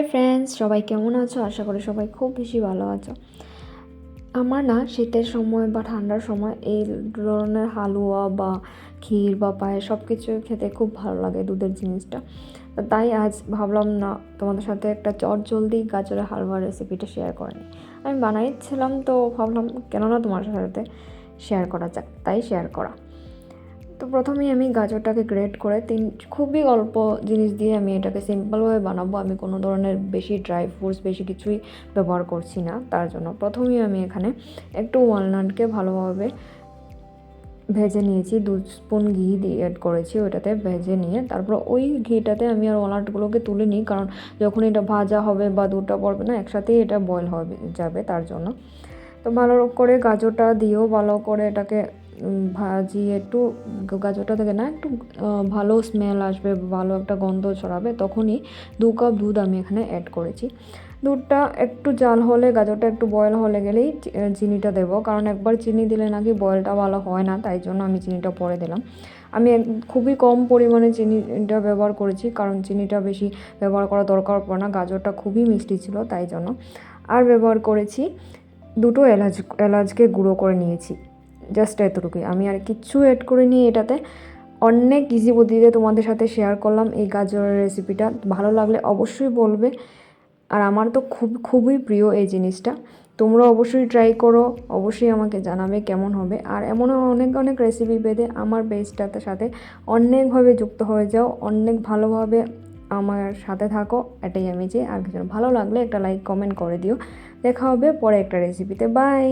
Friends, সবাই কেমন আছো? আশা করি সবাই খুব বেশি ভালো আছো। আমার না শীতের সময় বা ঠান্ডার সময় এই ধরনের হালুয়া বা ক্ষীর বা পায়েস সব কিছু খেতে খুব ভালো লাগে, দুধের জিনিসটা। তো তাই আজ ভাবলাম না তোমাদের সাথে একটা চটজলদি গাজরের হালুয়া রেসিপিটা শেয়ার করে নিই। আমি বানাইছিলাম তো ভাবলাম কেন না তোমার সাথে শেয়ার করা যাক, তাই শেয়ার করা। তো প্রথমেই আমি গাজরটাকে গ্রেট করে খুবই অল্প জিনিস দিয়ে আমি এটাকে সিম্পলভাবে বানাবো। আমি কোনো ধরনের বেশি ড্রাই ফ্রুটস বেশি কিছুই ব্যবহার করছি না। তার জন্য প্রথমেই আমি এখানে একটু ওয়ালনাটকে ভালোভাবে ভেজে নিয়েছি, 2 স্পুন ঘি দিয়ে অ্যাড করেছি ওইটাতে ভেজে নিয়ে। তারপর ওই ঘিটাতে আমি আর ওয়ালনাটগুলোকে তুলে নিই, কারণ যখন এটা ভাজা হবে বা দুধটা পড়বে না একসাথেই এটা বয়েল হবে যাবে, তার জন্য। তো ভালো করে গাজরটা দিয়েও ভালো করে এটাকে ভাজিয়ে একটু গাজরটা থেকে না একটু ভালো স্মেল আসবে, ভালো একটা গন্ধ ছড়াবে, তখনই 2 কাপ দুধ আমি এখানে অ্যাড করেছি। দুধটা একটু জাল হলে, গাজরটা একটু বয়েল হলে গেলেই চিনিটা দেবো, কারণ একবার চিনি দিলে নাকি বয়েলটা ভালো হয় না, তাই জন্য আমি চিনিটা পরে দিলাম। আমি খুবই কম পরিমাণে চিনিটা ব্যবহার করেছি, কারণ চিনিটা বেশি ব্যবহার করা দরকার পড়ে না, গাজরটা খুবই মিষ্টি ছিল তাই জন্য। আর ব্যবহার করেছি 2টো এলাচকে গুঁড়ো করে নিয়েছি, জাস্ট এতটুকুই। আমি আর কিচ্ছু অ্যাড করিনি এটাতে। অনেক ইজি পদ্ধতিতে তোমাদের সাথে শেয়ার করলাম এই গাজরের রেসিপিটা। ভালো লাগলে অবশ্যই বলবে। আর আমার তো খুবই প্রিয় এই জিনিসটা। তোমরা অবশ্যই ট্রাই করো, অবশ্যই আমাকে জানাবে কেমন হবে। আর এমনও অনেক রেসিপি পেতে আমার পেজটাতে সাথে অনেকভাবে যুক্ত হয়ে যাও, অনেক ভালোভাবে আমার সাথে থাকো, এটাই আমি চাই। আর কিছু ভালো লাগলে একটা লাইক কমেন্ট করে দিও। দেখা হবে পরে একটা রেসিপিতে। বাই।